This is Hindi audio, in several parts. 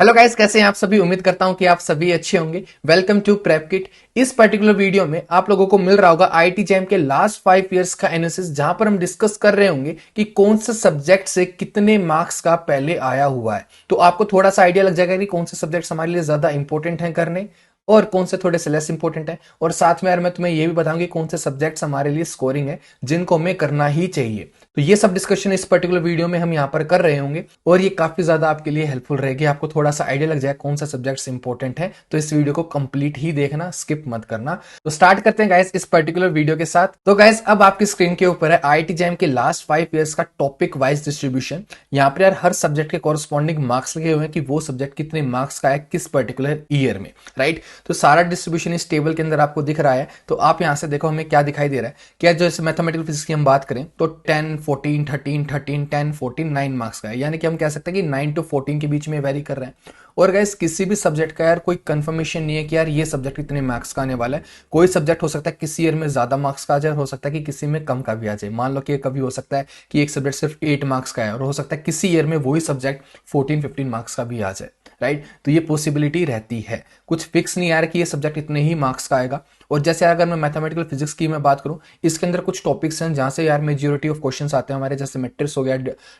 हेलो गाइस, कैसे हैं आप सभी। उम्मीद करता हूं कि आप सभी अच्छे होंगे। Welcome to prep kit. इस पर्टिकुलर वीडियो में आप लोगों को मिल रहा होगा आईआईटी जैम के लास्ट 5 इयर्स का एनालिसिस, जहां पर हम डिस्कस कर रहे होंगे कि कौन से सब्जेक्ट से कितने मार्क्स का पहले आया हुआ है। तो आपको थोड़ा सा आइडिया लग जाएगा कि कौन से सब्जेक्ट्स हमारे लिए ज्यादा इंपॉर्टेंट हैं करने और कौन से थोड़े से लेस इंपॉर्टेंट है। और साथ में यार मैं तुम्हें ये भी बताऊंगी कौन से सब्जेक्ट्स हमारे लिए स्कोरिंग है जिनको हमें करना ही चाहिए। तो ये सब डिस्कशन इस पर्टिकुलर वीडियो में हम यहाँ पर कर रहे होंगे और ये काफी ज्यादा आपके लिए हेल्पफुल रहेगी। आपको थोड़ा सा आइडिया लग जाए कौन सा सब्जेक्ट्स इंपॉर्टेंट है, तो इस वीडियो को कंप्लीट ही देखना, स्किप मत करना। तो स्टार्ट करते हैं गाइस इस पर्टिकुलर वीडियो के साथ। तो गाइस अब आपकी स्क्रीन के ऊपर है आईआईटी जैम के लास्ट 5 इयर्स का टॉपिक वाइज डिस्ट्रीब्यूशन। यहाँ पर यार हर सब्जेक्ट के कॉरस्पॉन्डिंग मार्क्स लगे हुए हैं कि वो सब्जेक्ट कितने मार्क्स का है किस पर्टिकुलर ईयर में, राइट। तो सारा डिस्ट्रीब्यूशन इस टेबल के अंदर आपको दिख रहा है। तो आप यहां से देखो हमें क्या दिखाई दे रहा है। क्या जैसे मैथमेटिकल फिजिक्स की हम बात करें तो 10 14 13 13 10 14 9 मार्क्स का है, यानी कि हम कह सकते हैं कि 9 to 14 के बीच में वेरी कर रहे हैं। और गाइस किसी भी सब्जेक्ट का यार कोई कंफर्मेशन नहीं है कि यार ये सब्जेक्ट कितने मार्क्स का आने वाला है। कोई सब्जेक्ट हो सकता है किसी ईयर में ज्यादा मार्क्स का आ जाए, हो सकता है कि किसी में कम का भी आ जाए। मान लो कि कभी हो सकता है कि एक सब्जेक्ट सिर्फ 8 मार्क्स का है और हो सकता है किसी ईयर में वही सब्जेक्ट 14 15 मार्क्स का भी आ जाए, राइट। तो ये पॉसिबिलिटी रहती है, कुछ फिक्स नहीं आ रहा कि ये सब्जेक्ट इतने ही मार्क्स का आएगा। और जैसे अगर मैं मैथमेटिकल फिजिक्स की मैं बात करूं, इसके अंदर कुछ टॉपिक्स हैं जहां से यार मेजॉरिटी ऑफ क्वेश्चंस आते हैं हमारे, जैसे मैट्रिक्स हो गया,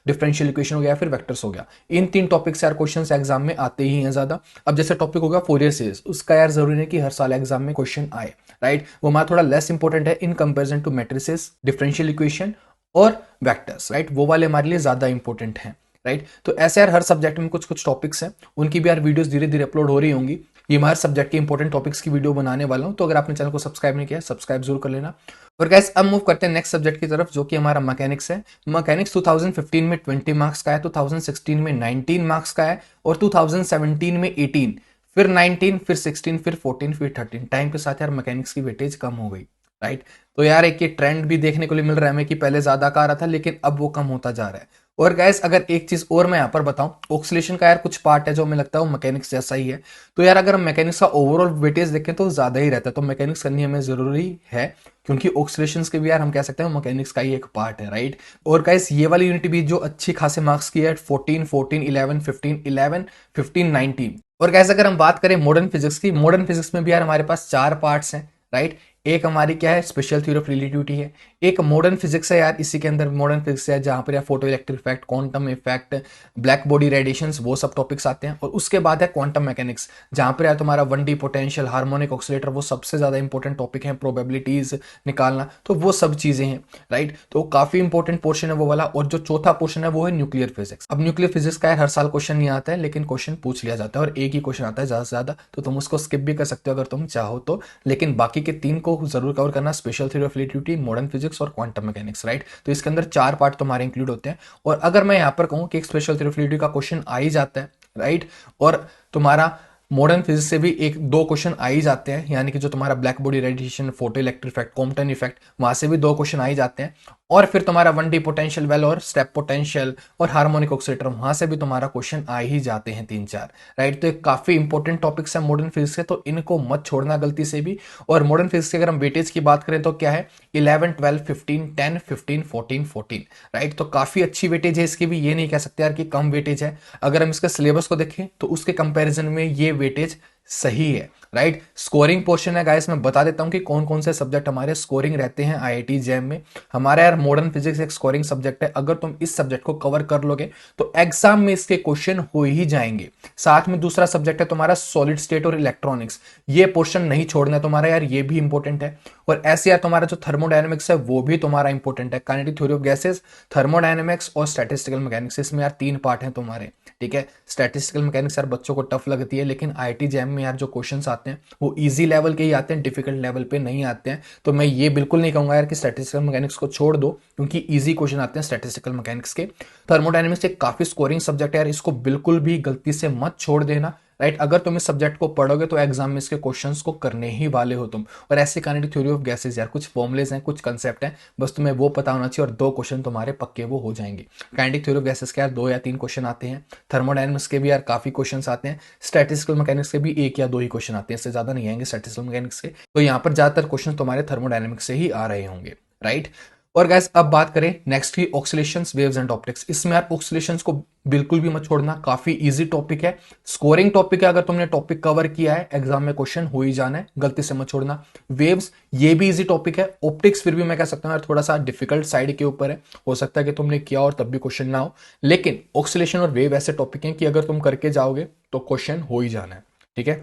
डिफरेंशियल इक्वेशन हो गया, फिर वेक्टर्स हो गया। इन 3 टॉपिक्स यार क्वेश्चंस एग्जाम में आते ही हैं ज्यादा। अब जैसे टॉपिक होगा फोरियर सीरीज, उसका यार जरूरी नहीं कि हर साल एग्जाम में क्वेश्चन आए, राइट। वो हमारा थोड़ा लेस इंपॉर्टेंट है in comparison to matrices, differential equation और वेक्टर्स, राइट। वो वाले हमारे लिए ज्यादा इंपॉर्टेंट हैं, राइट। तो ऐसे यार हर सब्जेक्ट में कुछ कुछ टॉपिक्स हैं, उनकी भी यार वीडियोस धीरे धीरे अपलोड हो रही होंगी। ये मैं हर सब्जेक्ट के इंपॉर्टेंट टॉपिक्स की वीडियो बनाने वाला हूं, तो अगर आपने चैनल को सब्सक्राइब नहीं किया सब्सक्राइब जरूर कर लेना। और गाइस अब मूव करते हैं नेक्स्ट सब्जेक्ट की तरफ, जो कि हमारा मैकेनिक्स है। मैकेनिक्स 2015 में 20 मार्क्स का है, 2016 में 19 मार्क्स का है और 2017 में 18, फिर 19, फिर 16, फिर 14, फिर 13। टाइम के साथ यार मैकेनिक्स की वेटेज कम हो गई, राइट। तो यार एक ये ट्रेंड भी देखने को मिल रहा है हमें कि पहले ज्यादा का आ रहा था लेकिन अब वो कम होता जा रहा है। और गैस अगर एक चीज और मैं यहाँ पर बताऊं, ऑक्सीलेशन का यार कुछ पार्ट है जो हमें लगता है वो मैकेनिक्स जैसा ही है। तो यार अगर हम मैकेनिक्स का ओवरऑल वेटेज देखें तो ज्यादा ही रहता है, तो मैकेनिक्स करनी हमें जरूरी है क्योंकि ऑक्सीलेशन के भी यार हम कह सकते हैं मैकेनिक्स का ही एक पार्ट है, राइट। और गाइस ये वाली यूनिट भी जो अच्छी खासे मार्क्स की है, 14 14 11 15 11 15 19। और गैस अगर हम बात करें मॉडर्न फिजिक्स की, मॉडर्न फिजिक्स में भी यार हमारे पास 4 पार्ट्स हैं, राइट। एक हमारी क्या है, स्पेशल थ्योरी ऑफ रिलेटिविटी है। एक मॉडर्न फिजिक्स है यार, इसी के अंदर मॉडर्न फिजिक्स है जहां पर यार photo electric effect, quantum effect, black body radiations, वो सब टॉपिक्स आते हैं। और उसके बाद है क्वांटम मैकेनिक्स, जहां पर यार तुम्हारा 1D पोटेंशियल, हार्मोनिक ऑक्सीलेटर, वो सबसे ज्यादा इंपॉर्टेंट टॉपिक है, प्रोबेबिलिटीज निकालना, तो वो सब चीजें हैं, राइट। तो काफी इंपॉर्टेंट पोर्शन है वो वाला। और जो चौथा पोर्शन है वो है न्यूक्लियर फिजिक्स। अब न्यूक्लियर फिजिक्स का यार हर साल क्वेश्चन नहीं आता है, लेकिन क्वेश्चन पूछ लिया जाता है और एक ही क्वेश्चन आता है ज्यादा से ज्यादा, तो तुम उसको स्किप भी कर सकते हो अगर तुम चाहो तो। लेकिन बाकी के 3 को जरूर कवर करना, special theory of relativity, modern physics और क्वांटम मैकेनिक्स, राइट। तो इसके अंदर 4 पार्ट तुम्हारे इंक्लूड होते हैं। और अगर मैं यहां पर कहूं कि एक स्पेशल थ्योरी ऑफ रिलेटिविटी का क्वेश्चन आ ही जाता है, राइट, और तुम्हारा मॉडर्न फिजिक्स से भी एक दो क्वेश्चन आ ही जाते हैं, यानी कि जो तुम्हारा black body radiation, photo electric effect, Compton effect, वहां से भी 2 क्वेश्चन आ ही जाते हैं। और फिर तुम्हारा 1D पोटेंशियल वेल और स्टेप पोटेंशियल और हार्मोनिक ऑक्सीलेटर, वहां से भी तुम्हारा क्वेश्चन आ ही जाते हैं 3 4, राइट। तो काफी इंपॉर्टेंट टॉपिक्स है मॉडर्न फिजिक्स के, तो इनको मत छोड़ना गलती से भी। और मॉडर्न फिजिक्स की अगर हम वेटेज की बात करें तो क्या है, 11 12 15 10 15 14 14, राइट। तो काफी अच्छी वेटेज है इसकी भी, ये नहीं कह सकते यार कि कम वेटेज है। अगर हम इसके सिलेबस को देखें तो उसके कंपैरिजन में ये वेटेज सही है, राइट। स्कोरिंग पोर्शन है गाइस, मैं बता देता हूं कि कौन कौन से सब्जेक्ट हमारे स्कोरिंग रहते हैं आईआईटी जैम में। हमारा यार मॉडर्न फिजिक्स एक स्कोरिंग सब्जेक्ट है, अगर तुम इस सब्जेक्ट को कवर कर लोगे तो एग्जाम में इसके क्वेश्चन हो ही जाएंगे। साथ में दूसरा सब्जेक्ट है तुम्हारा सॉलिड स्टेट और इलेक्ट्रॉनिक्स, ये पोर्शन नहीं छोड़ना है तुम्हारा यार, ये भी इंपॉर्टेंट है। और ऐसे यार तुम्हारा जो थर्मोडायनेमिक्स है वो भी तुम्हारा इंपॉर्टेंट है, kinetic theory of gases, thermodynamics और स्टैटिस्टिकल मैकेनिक्स, इसमें यार 3 पार्ट हैं तुम्हारे, ठीक है। स्टैटिस्टिकल मैकेनिक्स यार बच्चों को टफ लगती है, लेकिन आईआईटी जैम में यार जो क्वेश्चंस आते हैं वो इजी लेवल के ही आते हैं, डिफिकल्ट लेवल पे नहीं आते हैं। तो मैं ये बिल्कुल नहीं कहूंगा यार कि स्टैटिस्टिकल मैकेनिक्स को छोड़ दो, क्योंकि इजी क्वेश्चन आते हैं स्टैटिस्टिकल मैकेनिक्स के। थर्मोडायनेमिक्स एक काफी स्कोरिंग सब्जेक्ट है यार, इसको बिल्कुल भी गलती से मत छोड़ देना, राइट। अगर तुम इस सब्जेक्ट को पढ़ोगे तो एग्जाम में इसके क्वेश्चंस को करने ही वाले हो तुम। और ऐसे काइनेटिक थ्योरी ऑफ गैसेस यार कुछ फॉर्मुलेज हैं, कुछ कंसेप्ट हैं, बस तुम्हें वो पता होना चाहिए और 2 क्वेश्चन तुम्हारे पक्के वो हो जाएंगे। काइनेटिक थ्योरी ऑफ गैसेस के यार 2 या 3 क्वेश्चन आते हैं, थर्मोडायनेमिक्स के भी यार काफी क्वेश्चन आते हैं, स्टैटिस्टिकल मैकेनिक्स के भी 1 या 2 ही क्वेश्चन आते हैं, इससे ज्यादा नहीं आएंगे स्टैटिस्टिकल मैकेनिक्स के। तो यहाँ पर ज्यादातर क्वेश्चन तुम्हारे थर्मोडायनेमिक्स से ही आ रहे होंगे, राइट। और गैस अब बात करें नेक्स्ट की ऑक्सीलेशंस, वेव्स एंड ऑप्टिक्स। इसमें यार ऑक्सीलेशंस को बिल्कुल भी मत छोड़ना, काफी इजी टॉपिक है, स्कोरिंग टॉपिक है। अगर तुमने टॉपिक कवर किया है एग्जाम में क्वेश्चन हो ही जाना है, गलती से मत छोड़ना। वेव्स ये भी इजी टॉपिक है। ऑप्टिक्स फिर भी मैं कह सकता हूँ यार थोड़ा सा डिफिकल्ट साइड के ऊपर है, हो सकता है कि तुमने किया और तब भी क्वेश्चन ना हो, लेकिन ऑक्सीलेशन और वेव ऐसे टॉपिक हैं कि अगर तुम करके जाओगे तो क्वेश्चन हो ही जाना है। ठीक है,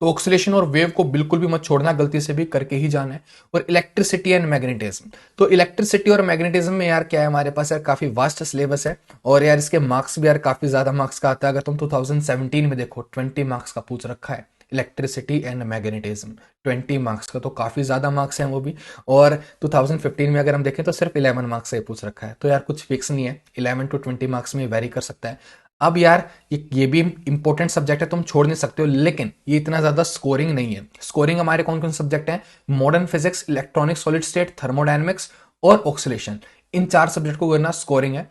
तो ऑक्सीलेशन और वेव को बिल्कुल भी मत छोड़ना, गलती से भी करके ही जाना है। और इलेक्ट्रिसिटी एंड मैग्नेटिज्म, तो इलेक्ट्रिसिटी और मैग्नेटिज्म में यार क्या है, हमारे पास यार काफी वास्ट सिलेबस है, और यार इसके मार्क्स भी यार काफी ज्यादा मार्क्स का आता है। अगर तुम 2017 में देखो 20 मार्क्स का पूछ रखा है इलेक्ट्रिसिटी एंड मैग्नेटिज्म, 20 मार्क्स का, तो काफी ज्यादा मार्क्स हैं वो भी। और 2015 में अगर हम देखें तो सिर्फ 11 मार्क्स से पूछ रखा है, तो यार कुछ फिक्स नहीं है, 11 to 20 मार्क्स में वेरी कर सकता है। अब यार ये भी इंपॉर्टेंट सब्जेक्ट है, तुम छोड़ नहीं सकते हो, लेकिन ये इतना ज्यादा स्कोरिंग नहीं है। स्कोरिंग हमारे कौन कौन सब्जेक्ट हैं, modern physics, electronic solid state, thermodynamics और ऑक्सीलेशन, इन 4 सब्जेक्ट को करना स्कोरिंग है।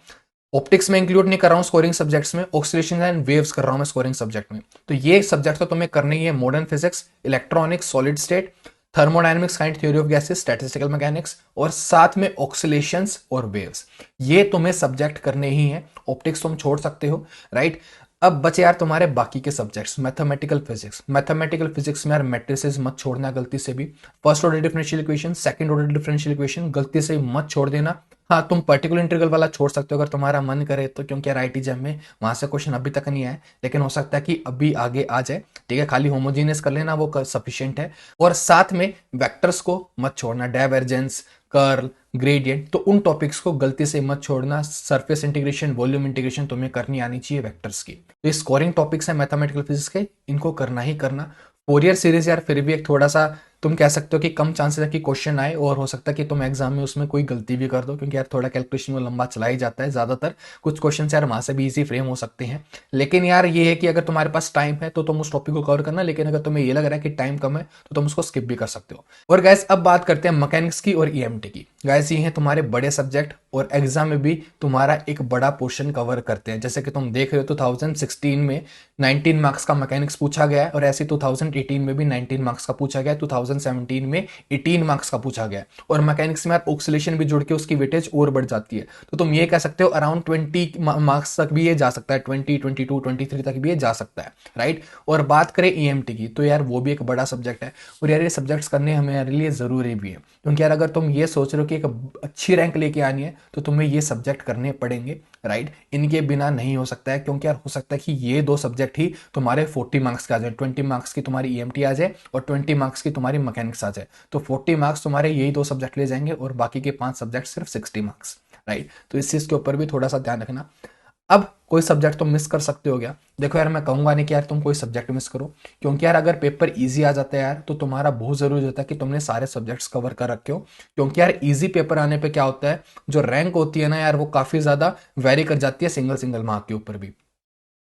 ऑप्टिक्स में इंक्लूड नहीं कर रहा हूं स्कोरिंग सब्जेक्ट्स में, ऑक्सीलेशन एंड वेव्स कर रहा हूं मैं स्कोरिंग सब्जेक्ट में। तो ये सब्जेक्ट तो तुम्हें करने ही है, modern physics, electronic solid state, thermodynamics, kind theory of gases, statistical mechanics, और साथ में ऑक्सीलेशंस और वेव्स, ये तुम्हें सब्जेक्ट करने ही है। ऑप्टिक्स तुम छोड़ सकते हो, राइट। अब बचे यार तुम्हारे बाकी के subjects, mathematical physics. Mathematical physics में यार मैट्रिसेस मत छोड़ना गलती से भी, first order differential equation, second order differential equation गलती से मत छोड़ देना। हाँ, तुम पर्टिकुलर इंटीग्रल वाला छोड़ सकते हो अगर तुम्हारा मन करे तो, क्योंकि यार आईटी जैम में वहां से क्वेश्चन अभी तक नहीं आए, लेकिन हो सकता है कि अभी आगे आ जाए। ठीक है, खाली होमोजीनियस कर लेना, वो सफिशियंट है। और साथ में वेक्टर्स को मत छोड़ना, डाइवर्जेंस, कर्ल, ग्रेडियंट, तो उन टॉपिक्स को गलती से मत छोड़ना। सरफेस इंटीग्रेशन, वॉल्यूम इंटीग्रेशन तुम्हें करनी आनी चाहिए वेक्टर्स की। तो ये स्कोरिंग टॉपिक्स है मैथमेटिकल फिजिक्स के, इनको करना ही करना। फोरियर सीरीज यार फिर भी एक थोड़ा सा तुम कह सकते हो कि कम चांसेस है कि क्वेश्चन आए, और हो सकता है कि तुम एग्जाम में उसमें कोई गलती भी कर दो, क्योंकि यार थोड़ा कैलकुलेशन में लंबा चला ही जाता है ज्यादातर। कुछ क्वेश्चन यार वहां से भी इजी फ्रेम हो सकते हैं, लेकिन यार ये है कि अगर तुम्हारे पास टाइम है तो तुम उस टॉपिक को कवर करना, लेकिन अगर तुम्हें ये लग रहा है कि टाइम कम है तो तुम उसको स्किप भी कर सकते हो। और गैस अब बात करते हैं मैकेनिक्स की और ईएमटी की। गैस ये हैं तुम्हारे बड़े सब्जेक्ट, और एग्जाम में भी तुम्हारा एक बड़ा पोर्शन कवर करते हैं। जैसे कि तुम देख रहे हो 2016 में 19 मार्क्स का मैकेनिक्स पूछा गया है, और ऐसे 2018 में भी 19 मार्क्स का पूछा गया है, 2017 में 18 मार्क्स का पूछा गया है। और मैकेनिक्स में आप ऑक्सीलेशन भी जुड़ के उसकी वेटेज और बढ़ जाती है, तो तुम ये कह सकते हो अराउंड 20 मार्क्स तक भी ये जा सकता है, 20, 22, 23 तक भी ये जा सकता है, राइट। और बात करें ईएमटी की, तो यार वो भी एक बड़ा सब्जेक्ट है, और यार ये सब्जेक्ट्स करने हमारे लिए जरूरी भी है, क्योंकि यार अगर तुम ये सोच रहे हो कि एक अच्छी रैंक लेके आनी है तो तुम्हें ये सब्जेक्ट करने पड़ेंगे, राइट। इनके बिना नहीं हो सकता है, क्योंकि यार हो सकता है कि ये 2 सब्जेक्ट ही तुम्हारे 40 मार्क्स के आ जाए, 20 मार्क्स की तुम्हारी ईएमटी आ जाए और 20 मार्क्स की तुम्हारी मैकेनिक्स आ जाए, तो 40 मार्क्स तुम्हारे यही 2 सब्जेक्ट ले जाएंगे, और बाकी के 5 सब्जेक्ट सिर्फ 60 मार्क्स, राइट। तो इस चीज के ऊपर भी थोड़ा सा ध्यान रखना। अब कोई सब्जेक्ट तुम मिस कर सकते हो क्या, देखो यार मैं कहूंगा नहीं कि यार तुम कोई सब्जेक्ट मिस करो, क्योंकि यार अगर पेपर इजी आ जाता है यार तो तुम्हारा बहुत जरूरी होता है कि तुमने सारे सब्जेक्ट्स कवर कर रखे हो। क्योंकि यार इजी पेपर आने पे क्या होता है, जो रैंक होती है ना यार वो काफी ज्यादा वेरी कर जाती है सिंगल सिंगल मार्क के ऊपर भी।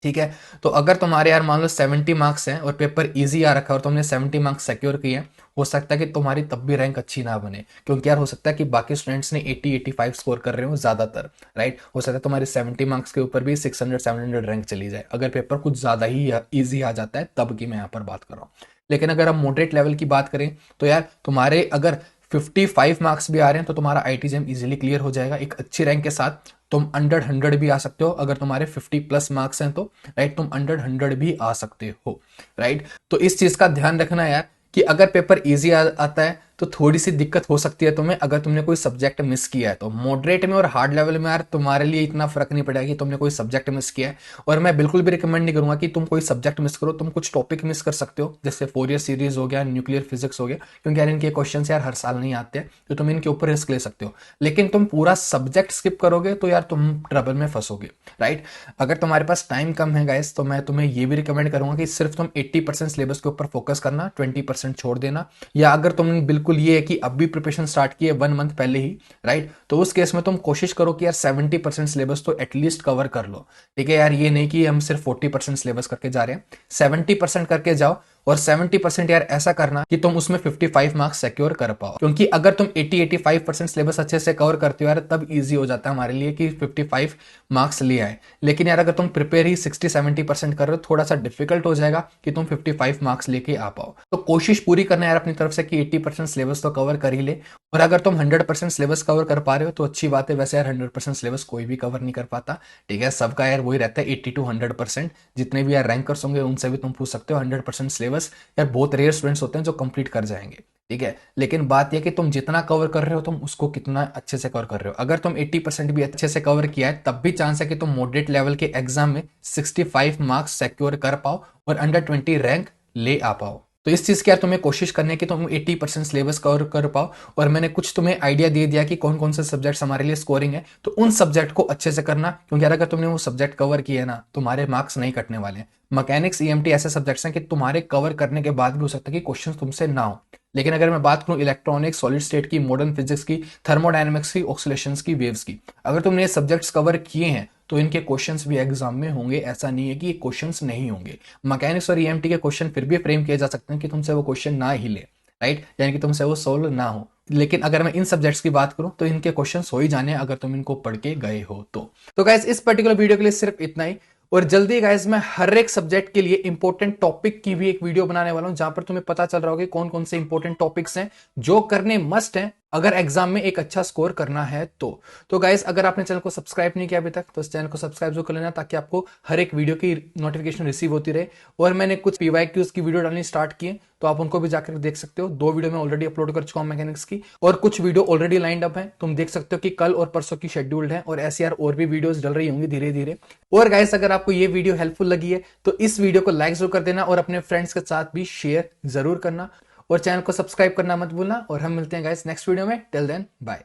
ठीक है, तो अगर तुम्हारे यार मान लो 70 मार्क्स हैं और पेपर इजी आ रखा है और तुमने 70 मार्क्स सिक्योर किए हैं, हो सकता है कि तुम्हारी तब भी रैंक अच्छी ना बने, क्योंकि यार हो सकता है कि बाकी स्टूडेंट्स ने 80-85 स्कोर कर रहे हो ज्यादातर, राइट। हो सकता है तुम्हारी 70 मार्क्स के ऊपर भी 600-700 रैंक चली जाए, अगर पेपर कुछ ज्यादा ही ईजी आ जाता है तब की मैं यहाँ पर बात कर रहा हूँ। लेकिन अगर हम मॉडरेट लेवल की बात करें तो यार तुम्हारे अगर 55 मार्क्स भी आ रहे हैं तो तुम्हारा आईटी जेम इजीली क्लियर हो जाएगा एक अच्छी रैंक के साथ। तुम अंडर 100 भी आ सकते हो अगर तुम्हारे 50 प्लस मार्क्स हैं तो, राइट। तुम अंडर 100 भी आ सकते हो, राइट। तो इस चीज का ध्यान रखना यार कि अगर पेपर इजी आता है तो थोड़ी सी दिक्कत हो सकती है तुम्हें अगर तुमने कोई सब्जेक्ट मिस किया है तो। मॉडरेट में और हार्ड लेवल में यार तुम्हारे लिए इतना फर्क नहीं पड़ेगा कि तुमने कोई सब्जेक्ट मिस किया है, और मैं बिल्कुल भी रिकमेंड नहीं करूंगा कि तुम कोई सब्जेक्ट मिस करो। तुम कुछ टॉपिक मिस कर सकते हो, जैसे फोरियर सीरीज हो गया, न्यूक्लियर फिजिक्स हो गया, क्योंकि यार इनके क्वेश्चन यार हर साल नहीं आते हैं, तो तुम इनके ऊपर रिस्क ले सकते हो। लेकिन तुम पूरा सब्जेक्ट स्किप करोगे तो यार तुम ट्रबल में फंसोगे, राइट। अगर तुम्हारे पास टाइम कम है गाइस तो मैं तुम्हें ये भी रिकमेंड करूंगा कि सिर्फ तुम 80% सिलेबस के ऊपर फोकस करना, 20% छोड़ देना। या अगर तुम बिल्कुल ये है कि अभी प्रिपरेशन स्टार्ट की है 1 मंथ पहले ही, राइट, तो उस केस में तुम कोशिश करो कि यार 70% सिलेबस तो एटलीस्ट कवर कर लो। ठीक है यार, ये नहीं कि हम सिर्फ 40% सिलेबस करके जा रहे हैं, 70% करके जाओ। और 70% यार ऐसा करना कि तुम उसमें 55 मार्क्स सिक्योर कर पाओ, क्योंकि अगर तुम 80-85% सिलेबस अच्छे से कवर करते हो यार तब इजी हो जाता है हमारे लिए कि 55 मार्क्स ले आए। लेकिन यार अगर तुम प्रिपेयर ही 60-70% कर रहे हो, थोड़ा सा डिफिकल्ट हो जाएगा कि तुम 55 मार्क्स लेके आ पाओ। तो कोशिश पूरी करना यार अपनी तरफ से कि 80% सिलेबस तो कवर कर ही ले, और अगर तुम 100% सिलेबस कवर कर पा रहे हो तो अच्छी बात है। वैसे यार 100% सिलेबस कोई भी कवर नहीं कर पाता, ठीक है, सबका यार वही रहता है 80 to 100%। जितने भी यार रैंकर्स होंगे उनसे भी तुम पूछ सकते हो 100% सिलेबस, यार बहुत रेयर स्टूडेंट्स होते हैं जो कंप्लीट कर जाएंगे, ठीक है। लेकिन बात यह कि तुम जितना कवर कर रहे हो तुम उसको कितना अच्छे से कवर कर रहे हो। अगर तुम 80% भी अच्छे से कवर किया है तब भी चांस है कि तुम मॉडरेट लेवल के एग्जाम में 65 मार्क्स सिक्योर कर पाओ और अंडर 20 रैंक ले आ पाओ। तो इस चीज की यार तुम्हें कोशिश करनी है कि तुम 80% सिलेबस कवर कर पाओ। और मैंने कुछ तुम्हें आइडिया दे दिया कि कौन कौन से सब्जेक्ट्स हमारे लिए स्कोरिंग है, तो उन सब्जेक्ट को अच्छे से करना, क्योंकि यार अगर तुमने वो सब्जेक्ट कवर किए ना तुम्हारे मार्क्स नहीं कटने वाले हैं। मैकेनिक्स ईएमटी ऐसे सब्जेक्ट्स हैं कि तुम्हारे कवर करने के बाद भी हो सकता है कि क्वेश्चन तुमसे ना हो। लेकिन अगर मैं बात करूं इलेक्ट्रॉनिक्स, सॉलिड स्टेट की, मॉडर्न फिजिक्स की, थर्मोडायनेमिक्स की, ऑक्सीलेशंस की, वेव्स की, अगर तुमने ये सब्जेक्ट्स कवर किए हैं तो इनके क्वेश्चंस भी एग्जाम में होंगे। ऐसा नहीं है कि ये क्वेश्चंस नहीं होंगे। मैकेनिक्स और ईएमटी के क्वेश्चन फिर भी फ्रेम किए जा सकते हैं कि तुमसे वो क्वेश्चन ना ही ले, राइट, यानी कि तुमसे वो सोल्व ना हो। लेकिन अगर मैं इन सब्जेक्ट्स की बात करूं तो इनके क्वेश्चंस हो ही जाने अगर तुम इनको पढ़ के गए हो तो गाइस इस पर्टिकुलर वीडियो के लिए सिर्फ इतना ही। और जल्दी गाइस मैं हर एक सब्जेक्ट के लिए इंपॉर्टेंट टॉपिक की भी एक वीडियो बनाने वाला हूं जहां पर तुम्हें पता चल रहा होगा कौन कौन से इंपॉर्टेंट टॉपिक्स हैं जो करने मस्ट हैं अगर एग्जाम में एक अच्छा स्कोर करना है तो गाइस अगर आपने चैनल को सब्सक्राइब नहीं किया अभी तक तो इस चैनल को सब्सक्राइब जरूर कर लेना ताकि आपको हर एक वीडियो की नोटिफिकेशन रिसीव होती रहे। और मैंने कुछ पीवाईक्यूज की वीडियो डालनी स्टार्ट की है तो आप उनको भी जाकर देख सकते हो। 2 वीडियो मैं ऑलरेडी अपलोड कर चुका हूं मैकेनिक्स की, और कुछ वीडियो ऑलरेडी लाइंड अप है, तुम देख सकते हो कि कल और परसों की शेड्यूल्ड है। और ऐसी यार और भी वीडियोस डल रही होंगी धीरे धीरे। और गाइस अगर आपको ये वीडियो हेल्पफुल लगी है तो इस वीडियो को लाइक जरूर कर देना और अपने फ्रेंड्स के साथ भी शेयर जरूर करना, और चैनल को सब्सक्राइब करना मत भूलना। और हम मिलते हैं गाइस नेक्स्ट वीडियो में। Till then bye.